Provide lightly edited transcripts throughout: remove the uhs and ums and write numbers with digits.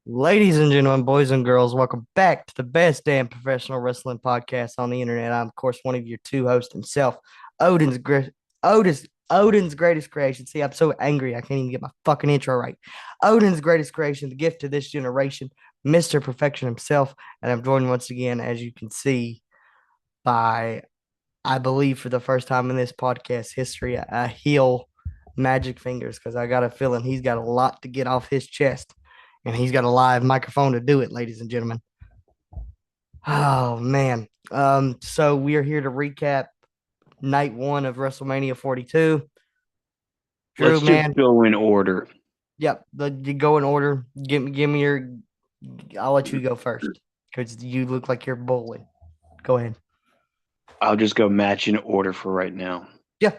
Ladies and gentlemen, boys and girls, welcome back to the best damn professional wrestling podcast on the internet. I'm, of course, one of your two hosts himself, Odin's Odin's greatest creation. See, I'm so angry I can't even get my fucking intro right. Odin's greatest creation, the gift to this generation, Mr. Perfection himself, and I'm joined once again, as you can see, by I believe for the first time in this podcast history, a heel Magic Fingers, because I got a feeling he's got a lot to get off his chest, and he's got a live microphone to do it, ladies and gentlemen. Oh man. So we are here to recap night one of WrestleMania 42. Drew, Let's just man. go in order. Yep, you go in order. Give me your. I'll let you go first because you look like you're bowling. Go ahead. I'll just go match in order for right now. Yeah.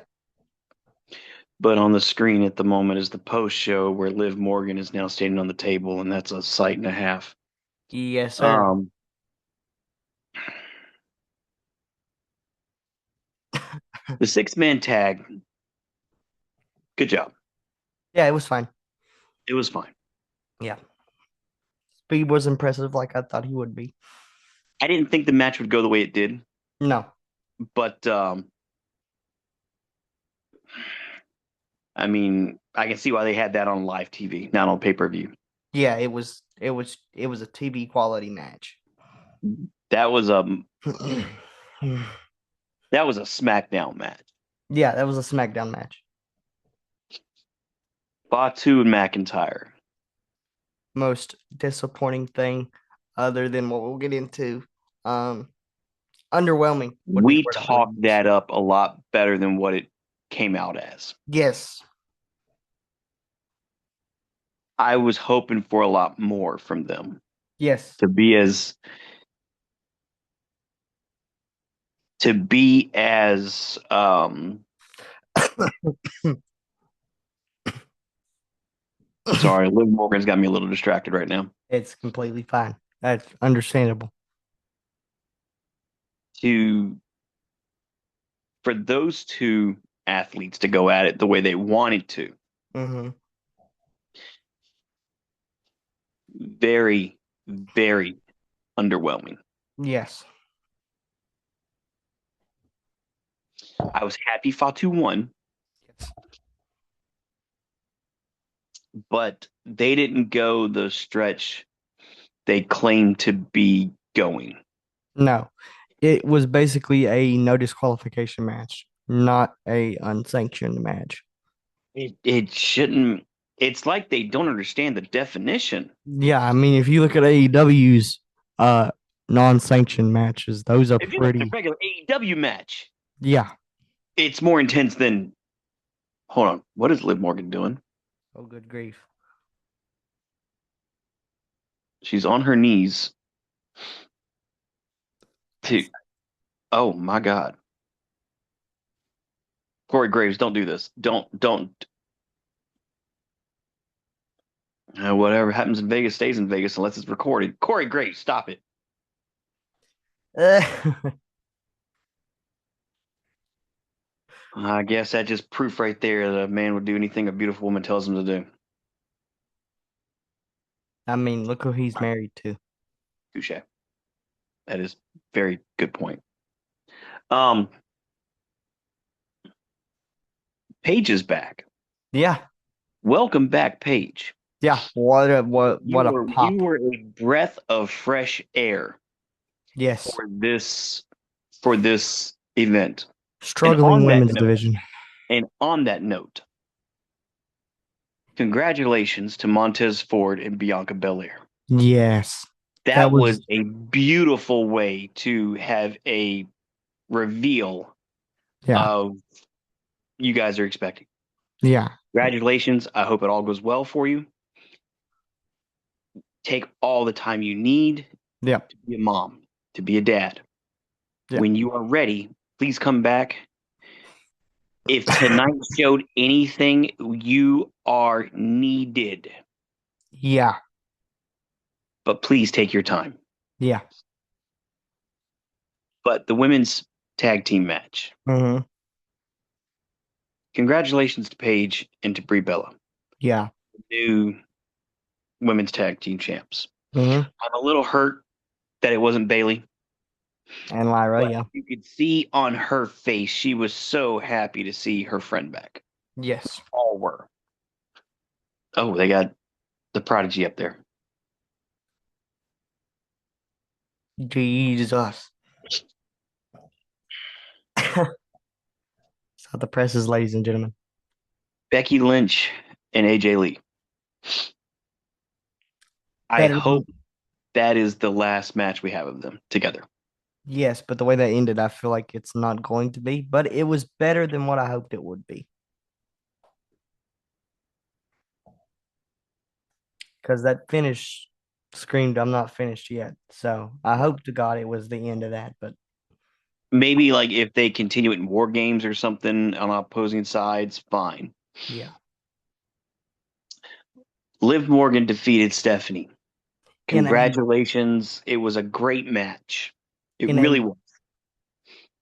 But on the screen at the moment is the post show where Liv Morgan is now standing on the table, and that's a sight and a half. Yes, sir. Um, the six-man tag, good job. Yeah, it was fine. It was fine. Yeah. Speed was impressive, like I thought he would be. I didn't think the match would go the way it did, No. but I mean, I can see why they had that on live TV, not on pay-per-view. Yeah, it was a TV quality match. That was a Yeah, that was a SmackDown match. that was a SmackDown match. Batu and McIntyre. Most disappointing thing, other than what we'll get into, um, underwhelming would be the We word I would talked use. that up a lot better than what it came out as. Yes, I was hoping for a lot more from them yes, to be as to be as sorry, Liv Morgan's got me a little distracted right now. it's completely fine. That's understandable. To for those two athletes to go at it the way they wanted to, Hmm. very, very underwhelming. Yes, I was happy Fatu won, yes. but they didn't go the stretch they claimed to be going. No, it was basically a no disqualification match, not a unsanctioned match. It shouldn't. It's like they don't understand the definition. Yeah, I mean, if you look at AEW's non-sanctioned matches, those are If you look at a pretty. regular AEW match, Yeah. it's more intense than. Hold on, what is Liv Morgan doing? Oh, good grief. She's on her knees to. Oh my God, Corey Graves, don't do this. Don't. Whatever happens in Vegas stays in Vegas unless it's recorded. Corey Graves, stop it. I guess that just proof right there that a man would do anything a beautiful woman tells him to do. I mean, look who he's married to. Touche. That is very good point. Um, Paige is back. Yeah. Welcome back, Paige. Yeah. What a You pop. were a breath of fresh air Yes. for this event. And Struggling on that women's note, division. and on that note, congratulations to Montez Ford and Bianca Belair. Yes. That That was was a beautiful way to have a reveal yeah. of you guys are expecting. Yeah. Congratulations. I hope it all goes well for you. Take all the time you need Yeah. to be a mom, to be a dad. Yeah. When you are ready, please come back. If tonight showed anything, you are needed. Yeah. But please take your time. Yeah. But the women's tag team match. Hmm. Congratulations to Paige and to Brie Bella. Yeah. New women's tag team champs. Mm-hmm. I'm a little hurt that it wasn't Bailey, And Lyra, but yeah. you could see on her face she was so happy to see her friend back. Yes. All were. Oh, they got the Prodigy up there. Jesus. So the presses, ladies and gentlemen. Becky Lynch and AJ Lee. I Better. hope that is the last match we have of them together. Yes, but the way that ended, I feel like it's not going to be. But it was better than what I hoped it would be. Because that finish screamed, I'm not finished yet. So I hope to God it was the end of that. But Maybe like if they continue it in war games or something on opposing sides, fine. yeah. Liv Morgan defeated Stephanie. In a Congratulations. It was a great match. It in really a was.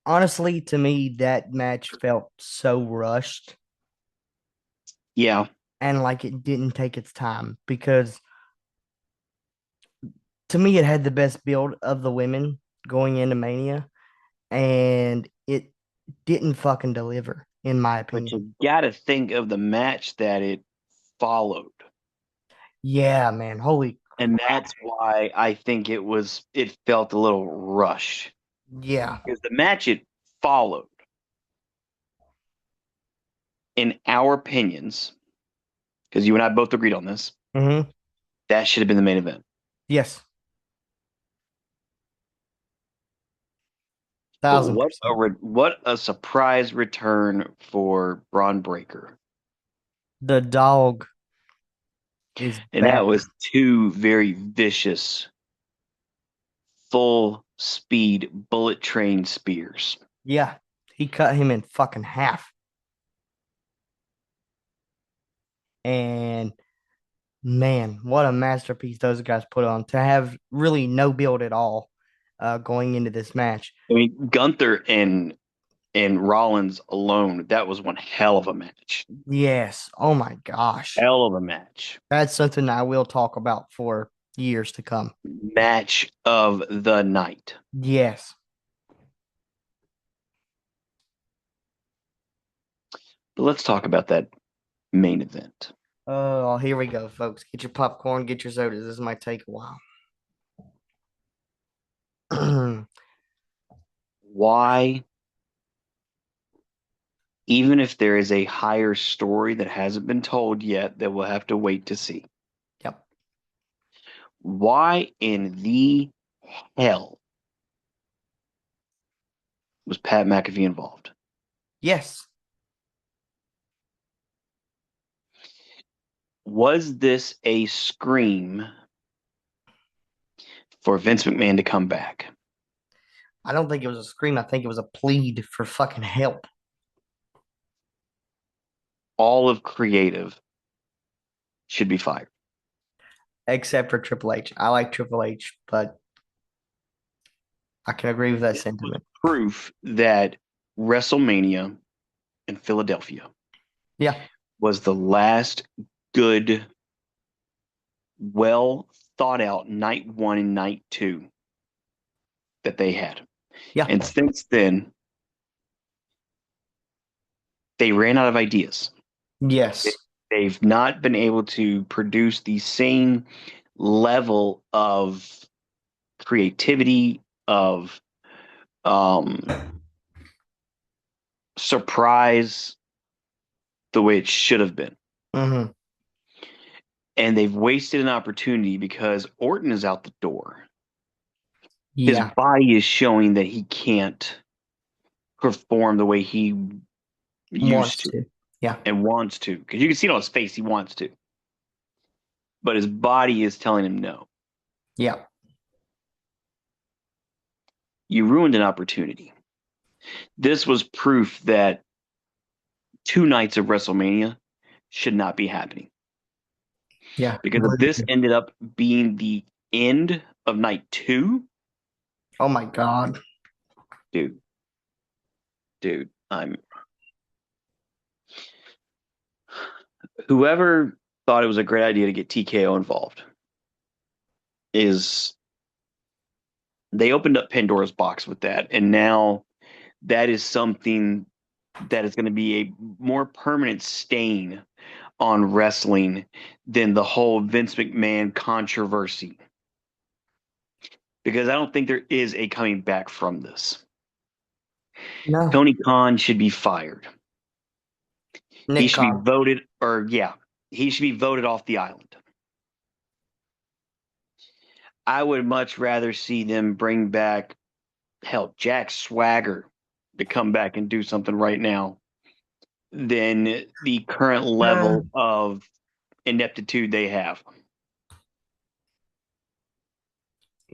honestly, to me, that match felt so rushed Yeah, and like it didn't take its time because to me it had the best build of the women going into Mania and it didn't fucking deliver, in my but opinion. you got to think of the match that it followed. Yeah, man. Holy And crap. that's why I think it felt a little rushed. Yeah. Because the match it followed, in our opinions, because you and I both agreed on this, Mm-hmm. that should have been the main event. Yes. But 1000%. what a surprise return for Braun Breaker. The dog is And back. that was two very vicious, full speed bullet train spears. Yeah. He cut him in fucking half. And man, what a masterpiece those guys put on to have really no build at all going into this match. I mean, Gunther and Rollins alone, that was one hell of a match. Yes. Oh my gosh. Hell of a match. That's something I will talk about for years to come. Match of the night. Yes. But let's talk about that main event. Oh, here we go, folks. Get your popcorn, get your sodas. This might take a while. Why, even if there is a higher story that hasn't been told yet that we'll have to wait to see, Yep. why in the hell was Pat McAfee involved? Yes. Was this a scream for Vince McMahon to come back? I don't think it was a scream. I think it was a plead for fucking help. All of creative should be fired. Except for Triple H. I like Triple H, but I can agree with that This was sentiment. proof that WrestleMania in Philadelphia Yeah. was the last good, well thought out night one and night two that they had. Yeah. And since then, they ran out of ideas. Yes. They've not been able to produce the same level of creativity, of surprise, the way it should have been. Mm-hmm. And they've wasted an opportunity because Orton is out the door. His Yeah. body is showing that he can't perform the way he used Wants to to. Yeah. and wants to. Because you can see it on his face, he wants to. But his body is telling him no. Yeah. You ruined an opportunity. This was proof that two nights of WrestleMania should not be happening. Yeah. Because if this ended up being the end of night two, Oh my God. dude, I'm whoever thought it was a great idea to get TKO involved. is they opened up Pandora's box with that, and now that is something that is going to be a more permanent stain on wrestling than the whole Vince McMahon controversy. Because I don't think there is a coming back from this. No, Tony Khan should be fired. He Nick should be Khan. voted, or yeah, he should be voted off the island. I would much rather see them bring back, hell, Jack Swagger to come back and do something right now than the current Uh, level of ineptitude they have.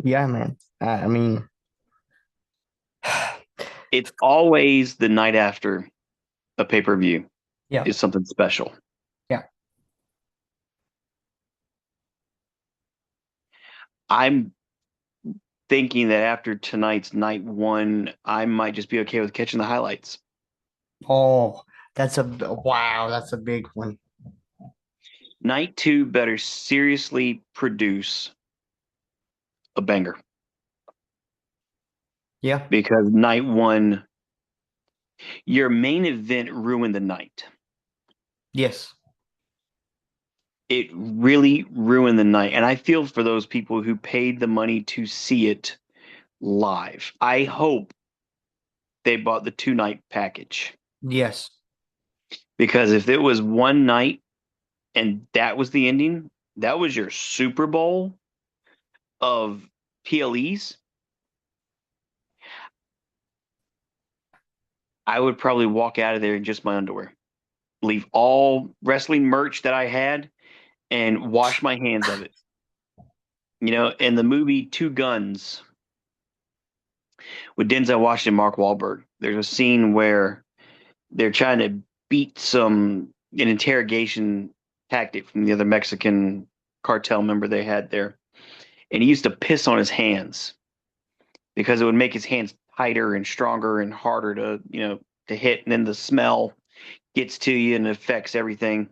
yeah, man. I mean, It's always the night after a pay per view yeah, is something special. yeah. I'm thinking that after tonight's night one, I might just be okay with catching the highlights. Oh, that's a wow. That's a big one. Night two better seriously produce a banger Yeah. because night one, your main event ruined the night. Yes. It really ruined the night. And I feel for those people who paid the money to see it live. I hope they bought the 2 night package Yes. because if it was one night and that was the ending, that was your Super Bowl of PLEs. I would probably walk out of there in just my underwear, leave all wrestling merch that I had, and wash my hands of it. In the movie Two Guns with Denzel Washington and Mark Wahlberg, there's a scene where they're trying to beat an interrogation tactic from the other Mexican cartel member they had there. And he used to piss on his hands because it would make his hands tighter and stronger and harder to hit. And then the smell gets to you and affects everything.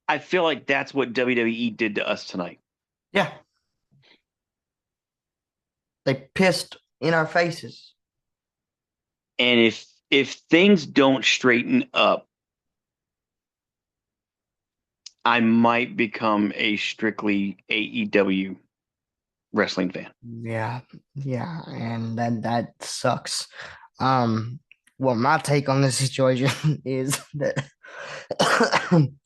I feel like that's what WWE did to us tonight. Yeah. They pissed in our faces. And if things don't straighten up, I might become a strictly AEW wrestling fan. Yeah. Yeah. And that sucks. Um, well, my take on this situation is that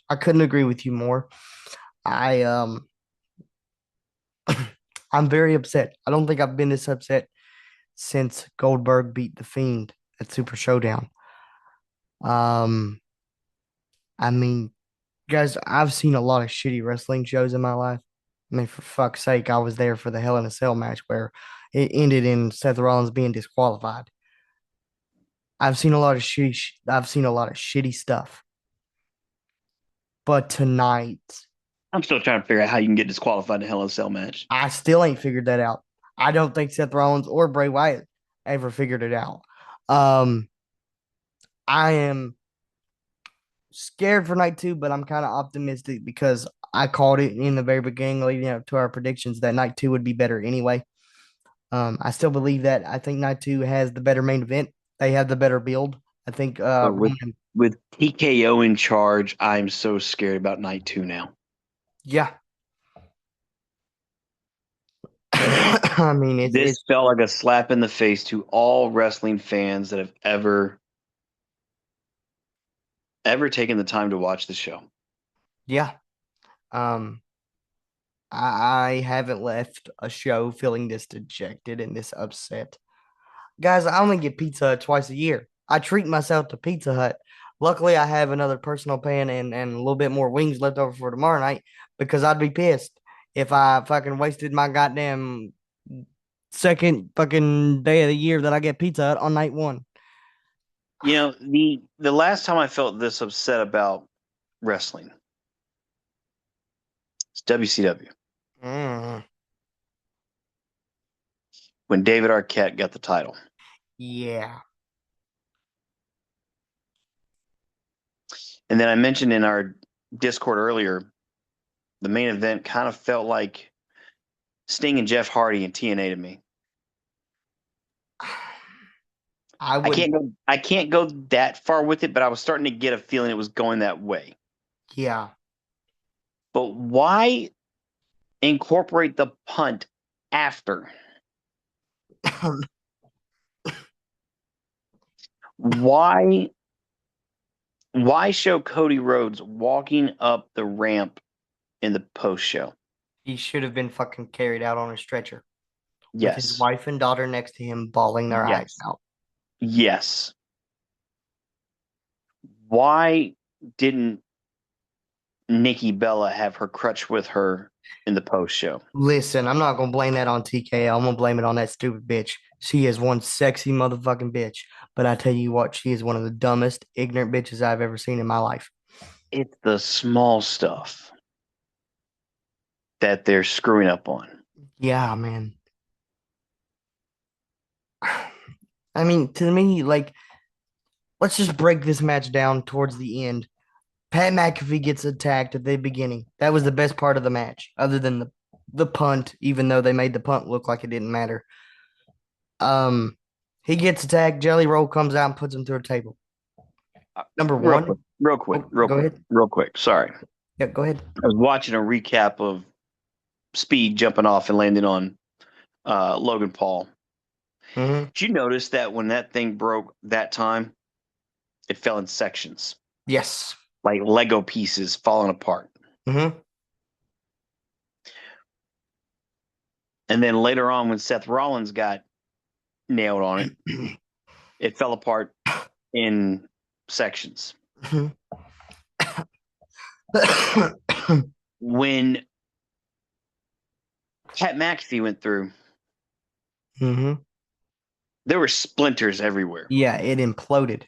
I couldn't agree with you more. I I'm very upset. I don't think I've been this upset since Goldberg beat the Fiend at Super Showdown. Um, I mean, guys, I've seen a lot of shitty wrestling shows in my life. I mean, for fuck's sake, I was there for the Hell in a Cell match where it ended in Seth Rollins being disqualified. I've seen a lot of shitty stuff. But tonight, I'm still trying to figure out how you can get disqualified in a Hell in a Cell match. I still ain't figured that out. I don't think Seth Rollins or Bray Wyatt ever figured it out. Um, I am scared for night two, but I'm kind of optimistic because I called it in the very beginning, leading up to our predictions, that night two would be better anyway. I still believe that. I think night two has the better main event. They have the better build. I think But with Roman, with TKO in charge, I'm so scared about night two now. yeah. I mean, it's This felt like a slap in the face to all wrestling fans that have ever taken the time to watch the show. yeah. Um, I haven't left a show feeling this dejected and this upset. Guys, I only get Pizza Hut twice a year. I treat myself to Pizza Hut. Luckily, I have another personal pan and a little bit more wings left over for tomorrow night because I'd be pissed if I fucking wasted my goddamn second fucking day of the year that I get Pizza Hut on night one. The last time I felt this upset about wrestling is WCW Mm, when David Arquette got the title. yeah. And then I mentioned in our Discord earlier, the main event kind of felt like Sting and Jeff Hardy in TNA to me. I I would, can't go. I can't go that far with it, but I was starting to get a feeling it was going that way. yeah. But why incorporate the punt after? Why why show Cody Rhodes walking up the ramp in the post show? He should have been fucking carried out on a stretcher with his Yes. wife and daughter next to him, bawling their eyes Yes. out. Yes. Why didn't Nikki Bella have her crutch with her in the post show? Listen, I'm not gonna blame that on TKO. I'm gonna blame it on that stupid bitch. She is one sexy motherfucking bitch. But I tell you what, she is one of the dumbest, ignorant bitches I've ever seen in my life. It's the small stuff that they're screwing up on. Yeah, man. I mean, to me, like, let's just break this match down towards the end. Pat McAfee gets attacked at the beginning. That was the best part of the match, other than the punt, even though they made the punt look like it didn't matter. Um, he gets attacked. Jelly Roll comes out and puts him through a table. Number Real quick, one. real quick, Oh, real go quick, ahead. real quick. Sorry. Yeah, go ahead. I was watching a recap of Speed jumping off and landing on Logan Paul. Mm-hmm. Did you notice that when that thing broke that time, it fell in sections, Yes. like Lego pieces falling apart? Mm-hmm. And then later on, when Seth Rollins got nailed on it, it fell apart in sections. When Pat McAfee went through, Mm-hmm. there were splinters everywhere. Yeah, it imploded.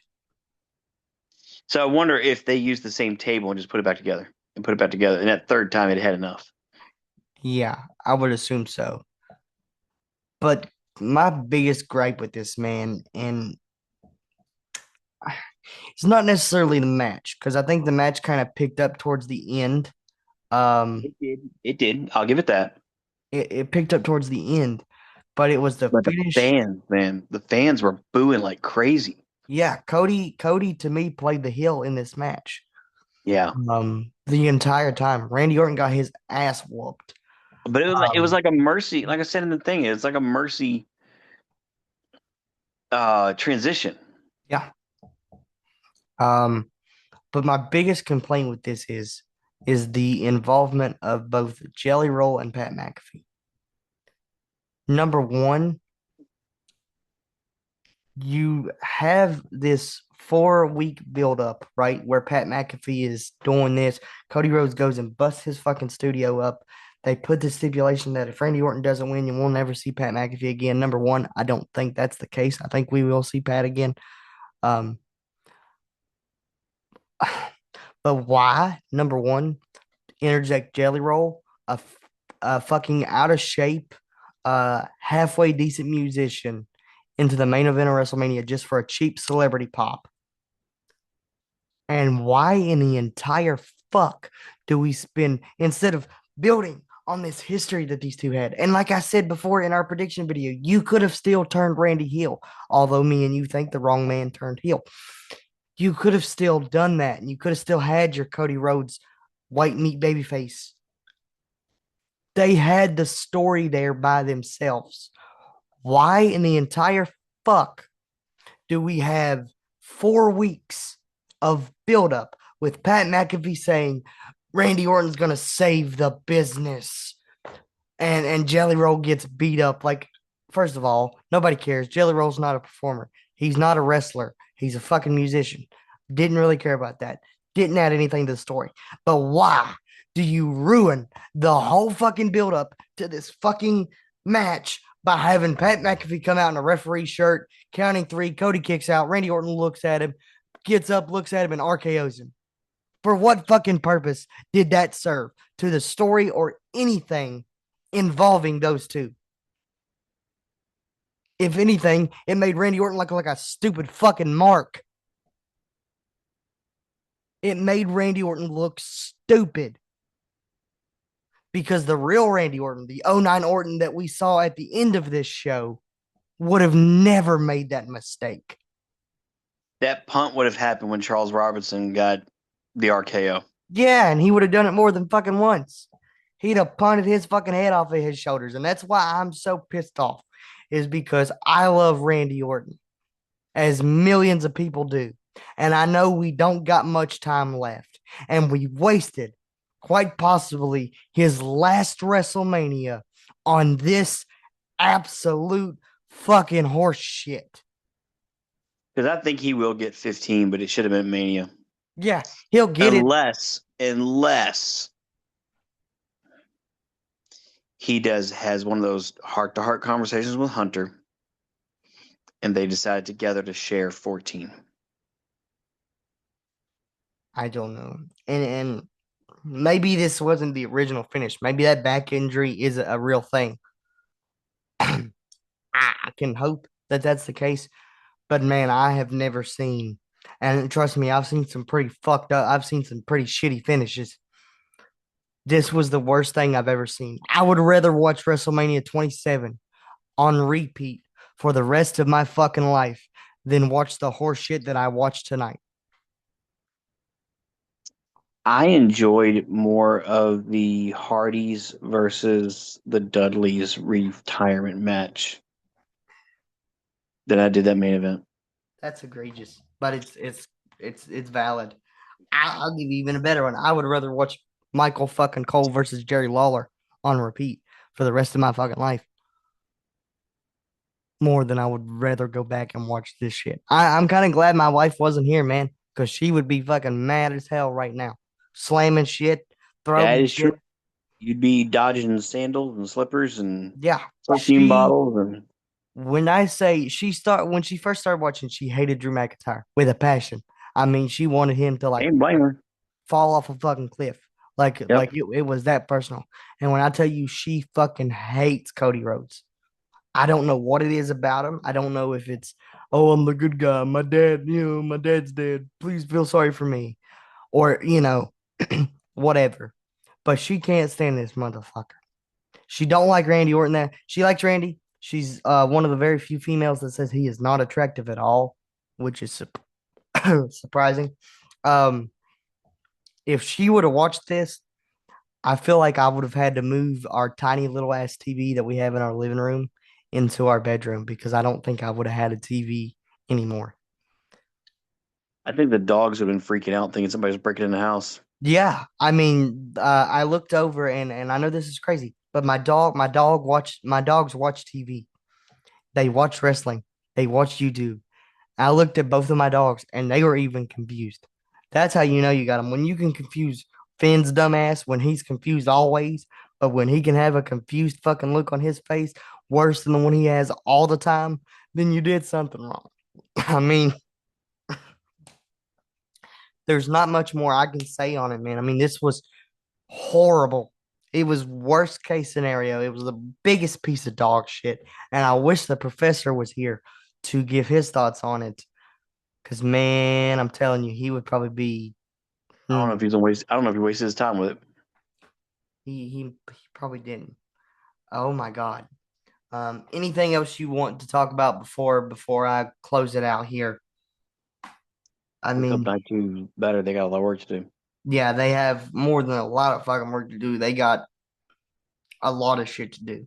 So I wonder if they used the same table and just put it back together and put it back together. And that third time, it had enough. Yeah, I would assume so. But my biggest gripe with this man, and it's not necessarily the match, because I think the match kind of picked up towards the end. Um, It did. It did. I'll give it that. it picked up towards the end, but it was the But the finish. fans, man, the fans were booing like crazy. Yeah, Cody to me played the heel in this match. Yeah. The entire time. Randy Orton got his ass whooped. But it was Um, like a mercy, like I said in the thing, it's like a mercy transition. yeah. Um, but my biggest complaint with this is the involvement of both Jelly Roll and Pat McAfee. Number one, you have this 4 week buildup, right? Where Pat McAfee is doing this. Cody Rhodes goes and busts his fucking studio up. They put the stipulation that if Randy Orton doesn't win, you will never see Pat McAfee again. Number one, I don't think that's the case. I think we will see Pat again. Um, but why? Number one, interject Jelly Roll, a fucking out of shape, halfway decent musician into the main event of WrestleMania just for a cheap celebrity pop. And why in the entire fuck do we spend instead of building on this history that these two had? And like I said before in our prediction video, you could have still turned Randy heel, although me and you think the wrong man turned heel. You could have still done that, and you could have still had your Cody Rhodes white meat babyface. They had the story there by themselves. Why in the entire fuck do we have 4 weeks of buildup with Pat McAfee saying Randy Orton's gonna save the business, and Jelly Roll gets beat up? Like, first of all, nobody cares. Jelly Roll's not a performer. He's not a wrestler. He's a fucking musician. Didn't really care about that. Didn't add anything to the story. But why do you ruin the whole fucking buildup to this fucking match by having Pat McAfee come out in a referee shirt, counting three? Cody kicks out. Randy Orton looks at him, gets up, looks at him, and RKO's him. For what fucking purpose did that serve to the story or anything involving those two? If anything, it made Randy Orton look like a stupid fucking mark. It made Randy Orton look stupid. because the real Randy Orton, the '09 Orton that we saw at the end of this show, would have never made that mistake. That punt would have happened when Charles Robinson got the RKO. Yeah, and he would have done it more than fucking once. He'd have punted his fucking head off of his shoulders. And that's why I'm so pissed off, is because I love Randy Orton, as millions of people do. And I know we don't got much time left. And we wasted, quite possibly, his last WrestleMania on this absolute fucking horse shit. Because I think he will get 15, but it should have been Mania. Yeah, he'll get it. Unless he has one of those heart to heart conversations with Hunter and they decide together to share 14. I don't know. And maybe this wasn't the original finish. Maybe that back injury is a real thing. I can hope that that's the case. But man, I have never seen, and trust me, I've seen some pretty fucked up, I've seen some pretty shitty finishes. This was the worst thing I've ever seen. I would rather watch WrestleMania 27 on repeat for the rest of my fucking life than watch the horse shit that I watched tonight. I enjoyed more of the Hardys versus the Dudleys retirement match than I did that main event. That's egregious, but it's valid. I'll give you even a better one. I would rather watch Michael fucking Cole versus Jerry Lawler on repeat for the rest of my fucking life more than I would rather go back and watch this shit. I'm kind of glad my wife wasn't here, man, because she would be fucking mad as hell right now, slamming shit, That throwing is true. shit. You'd be dodging sandals and slippers and Yeah, perfume bottles and when I say when she first started watching, she hated Drew McIntyre with a passion. I mean, she wanted him to like can't blame her. fall off a fucking cliff. Yep. It was that personal. And when I tell you she fucking hates Cody Rhodes. I don't know what it is about him. I don't know if it's, oh, I'm the good guy. My dad's dead. Please feel sorry for me. Or, whatever. But she can't stand this motherfucker. She don't like Randy Orton there. She likes Randy. She's one of the very few females that says he is not attractive at all, which is surprising. Um, if she would have watched this, I feel like I would have had to move our tiny little ass TV that we have in our living room into our bedroom because I don't think I would have had a TV anymore. I think the dogs have been freaking out thinking somebody's breaking in the house. Yeah, I mean, I looked over and I know this is crazy, but my dogs watch TV. They watch wrestling. They watch YouTube. I looked at both of my dogs and they were even confused. That's how you know you got them. When you can confuse Finn's dumbass when he's confused always, but when he can have a confused fucking look on his face worse than the one he has all the time, then you did something wrong. I mean, there's not much more I can say on it, man. I mean, this was horrible. It was worst case scenario. It was the biggest piece of dog shit. And I wish the professor was here to give his thoughts on it. Because, man, I'm telling you, he would probably be, I don't know if he's a waste. I don't know if he wasted his time with it. he probably didn't. Oh, my God. Anything else you want to talk about before I close it out here? I Wake up mean, night two better. They got a lot of work to do. yeah, they have more than a lot of fucking work to do. They got a lot of shit to do.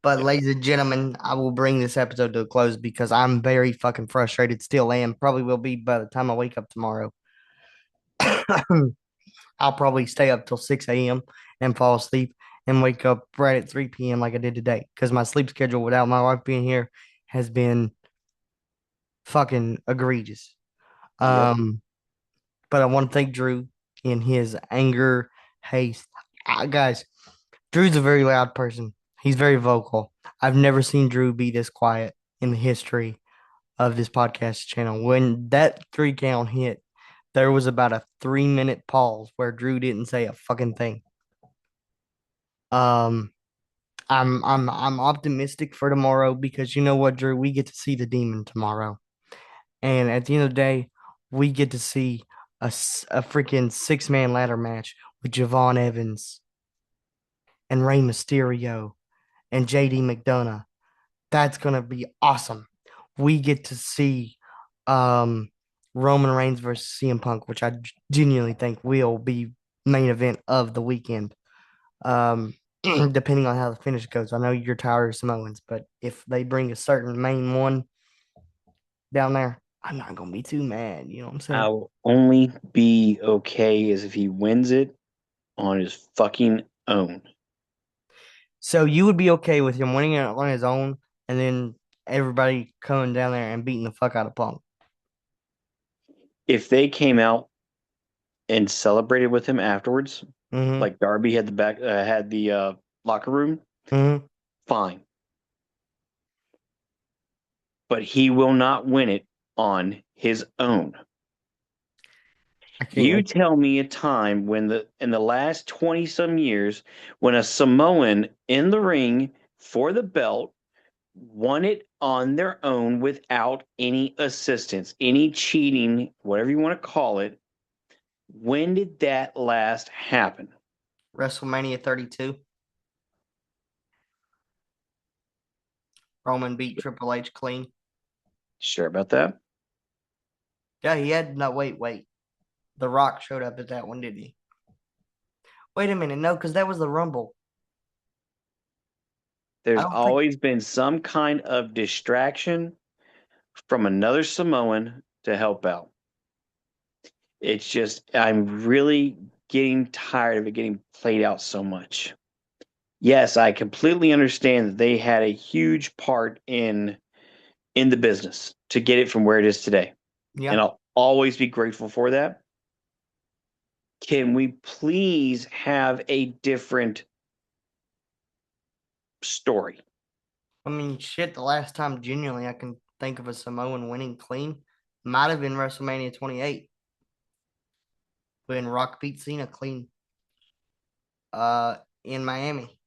But Yep. ladies and gentlemen, I will bring this episode to a close because I'm very fucking frustrated. Still am. Probably will be by the time I wake up tomorrow. I'll probably stay up till 6 a.m. and fall asleep and wake up right at 3 p.m. like I did today because my sleep schedule without my wife being here has been fucking egregious. Yep. Um, but I want to thank Drew in his anger, haste. Guys, Drew's a very loud person. He's very vocal. I've never seen Drew be this quiet in the history of this podcast channel. When that 3 count hit, there was about a 3 minute pause where Drew didn't say a fucking thing. Um, I'm optimistic for tomorrow because you know what, Drew, we get to see the demon tomorrow, and at the end of the day, we get to see a freaking 6 man ladder match with Javon Evans and Rey Mysterio and JD McDonough. That's gonna be awesome. We get to see um Roman Reigns versus CM Punk, which I genuinely think will be main event of the weekend. Um, depending on how the finish goes. I know you're tired of Samoans, but if they bring a certain main one down there, I'm not gonna be too mad. You know what I'm saying? I'll only be okay as if he wins it on his fucking own. So you would be okay with him winning it on his own, and then everybody coming down there and beating the fuck out of Punk. If they came out and celebrated with him afterwards, Mm-hmm. like Darby had the locker room, Mm-hmm. fine. But he will not win it on his own. I can't You wait. tell me a time when the in the last 20 some years when a Samoan in the ring for the belt won it on their own without any assistance, any cheating, whatever you want to call it. When did that last happen? WrestleMania 32. Roman beat Triple H clean. Sure about that? Yeah, he had no wait. The Rock showed up at that one, didn't he? Wait a minute, no, because that was the Rumble. I There's don't think. always been some kind of distraction from another Samoan to help out. It's just, I'm really getting tired of it getting played out so much. Yes, I completely understand that they had a huge part in the business to get it from where it is today. And Yeah. I'll always be grateful for that. Can we please have a different story? I mean, shit, the last time genuinely I can think of a Samoan winning clean might have been WrestleMania 28 when Rock beat Cena clean in Miami.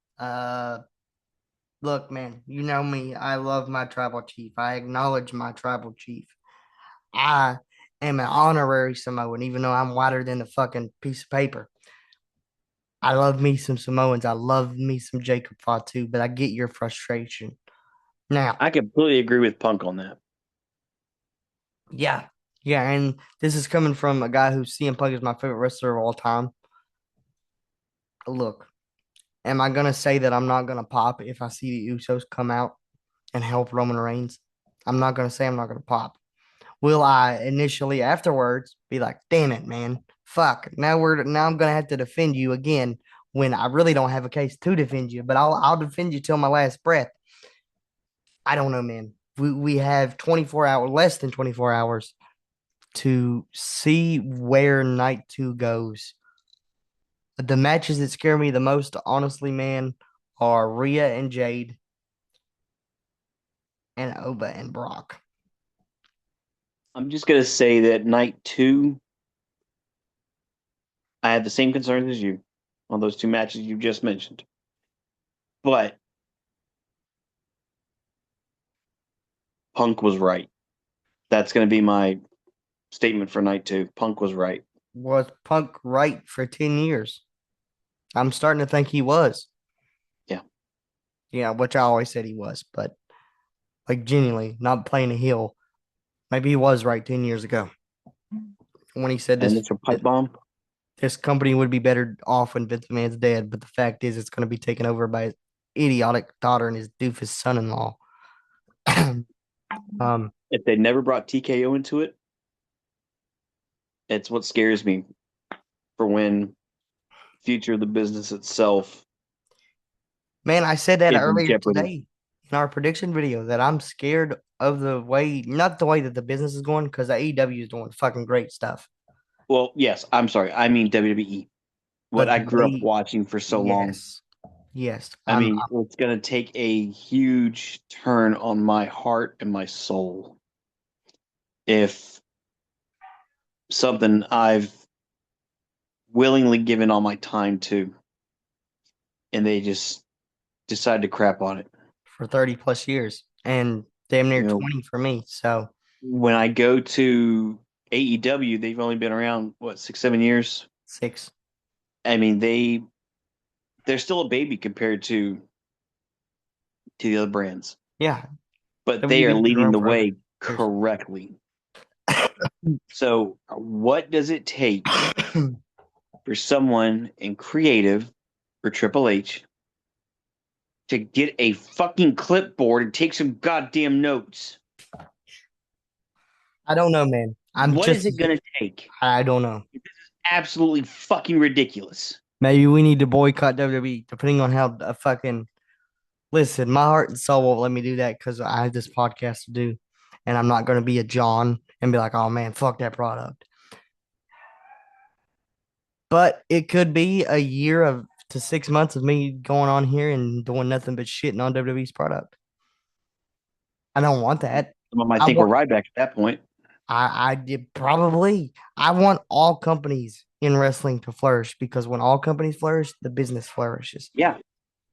Look, man, you know me. I love my tribal chief. I acknowledge my tribal chief. I am an honorary Samoan, even though I'm whiter than the fucking piece of paper. I love me some Samoans. I love me some Jacob Fatu, but I get your frustration. Now, I completely agree with Punk on that. yeah, yeah, and this is coming from a guy who CM Punk is my favorite wrestler of all time. Look, am I gonna say that I'm not gonna pop if I see the Usos come out and help Roman Reigns? I'm not gonna say I'm not gonna pop. Will I initially afterwards be like, damn it, man, fuck, now I'm gonna have to defend you again when I really don't have a case to defend you, but I'll defend you till my last breath. I don't know, man. We have 24 hours, less than 24 hours to see where night two goes. The matches that scare me the most, honestly, man, are Rhea and Jade and Oba and Brock. I'm just gonna say that night two, I had the same concerns as you on those two matches you just mentioned. But Punk was right. That's gonna be my statement for night two. Punk was right. Was Punk right for 10 years? I'm starting to think he was. Yeah. Yeah, which I always said he was, but like genuinely, not playing a heel. Maybe he was right 10 years ago when he said And this Mr. Pipe Bomb, this company would be better off when Vince McMahon's dead. But the fact is, it's going to be taken over by his idiotic daughter and his doofus son-in-law. um, if they never brought TKO into it, it's what scares me for when future of the business itself man, I said that is in earlier jeopardy. today in our prediction video that I'm scared of the way, not the way that the business is going, because the AEW is doing fucking great stuff. Well, yes, I'm sorry. I mean WWE. What But I the grew up way, watching for so long. yes, yes, I mean, it's going to take a huge turn on my heart and my soul if something I've willingly given all my time to and they just decide to crap on it. for 30 plus years and damn near You know, 20 for me. So when I go to AEW, they've only been around what 6, 7 years. 6. I mean, they they're still a baby compared to the other brands, Yeah, but they are WWE's been leading around the forever. way correctly. So, what does it take for someone in creative for Triple H to get a fucking clipboard and take some goddamn notes? I don't know, man. I'm What is just, it going to take? I don't know. Absolutely fucking ridiculous. Maybe we need to boycott WWE, depending on how the fucking. Listen, my heart and soul won't let me do that because I have this podcast to do, and I'm not going to be a John and be like, "Oh man, fuck that product." But it could be a year of to 6 months of me going on here and doing nothing but shitting on WWE's product. I don't want that. Some of them might I think we're want. right back at that point. I did probably. I want all companies in wrestling to flourish because when all companies flourish, the business flourishes. Yeah.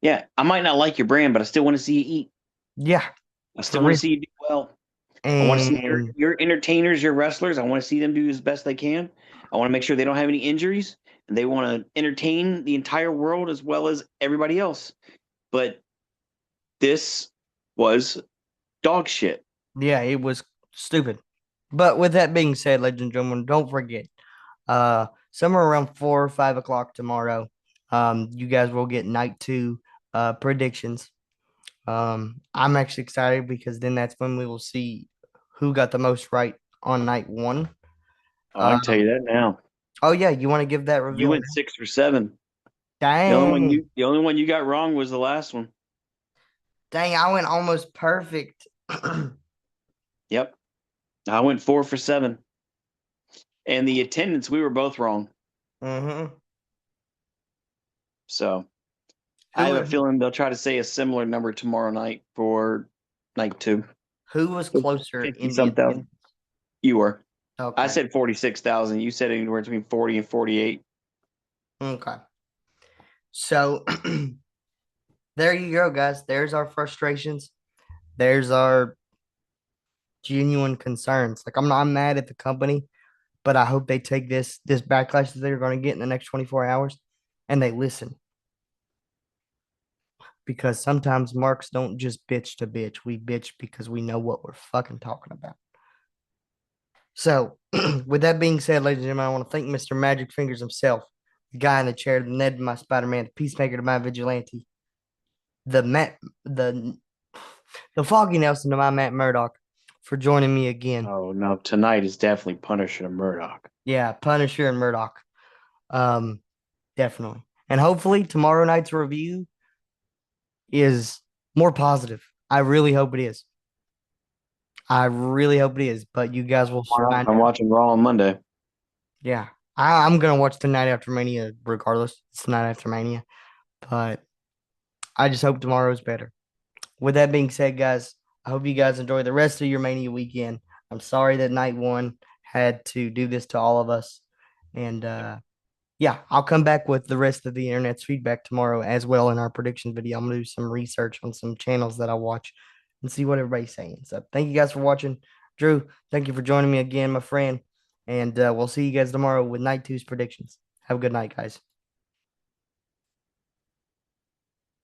Yeah. I might not like your brand, but I still want to see you eat. Yeah, I for still want real. to see you do well. I want to see And your entertainers, your wrestlers. I want to see them do as best they can. I want to make sure they don't have any injuries and they want to entertain the entire world as well as everybody else. But this was dog shit. yeah, it was stupid. But with that being said, ladies and gentlemen, don't forget, somewhere around 4 or 5 o'clock tomorrow, you guys will get night two predictions. I'm actually excited because then that's when we will see who got the most right on night one. Oh, I Uh, can tell you that now. oh yeah, you want to give that You reveal went now? 6 for 7. Dang, The only one you got wrong was the last one. dang, I went almost perfect. Yep. I went 4 for 7. And the attendance, we were both wrong. hmm So I Who have a was feeling they'll try to say a similar number tomorrow night for night two. who was closer 50 in the some thousand. attendance? You were. I Okay, said 46,000. You said anywhere between 40 and 48. okay. So there you go, guys. There's our frustrations. There's our genuine concerns. Like I'm mad at the company, but I hope they take this backlash that they're going to get in the next 24 hours and they listen because sometimes marks don't just bitch to bitch. We bitch because we know what we're fucking talking about. So, with that being said, ladies and gentlemen, I want to thank Mr. Magic Fingers himself, the guy in the chair, the Ned to my Spider Man, the Peacemaker to my Vigilante, the Matt, the Foggy Nelson to my Matt Murdock for joining me again. Oh, no. Tonight is definitely Punisher and Murdoch. Yeah, Punisher and Murdoch. Um, definitely. And hopefully tomorrow night's review is more positive. I really hope it is. I really hope it is, but you guys will find I'm out. watching Raw on Monday. Yeah. I'm gonna watch the night after Mania regardless. It's the night after Mania. But I just hope tomorrow is better. With that being said, guys, I hope you guys enjoy the rest of your Mania weekend. I'm sorry that night one had to do this to all of us. And yeah, I'll come back with the rest of the internet's feedback tomorrow as well in our predictions video. I'm gonna do some research on some channels that I watch and see what everybody's saying. So thank you guys for watching. Drew, thank you for joining me again, my friend. And we'll see you guys tomorrow with night two's predictions. Have a good night, guys.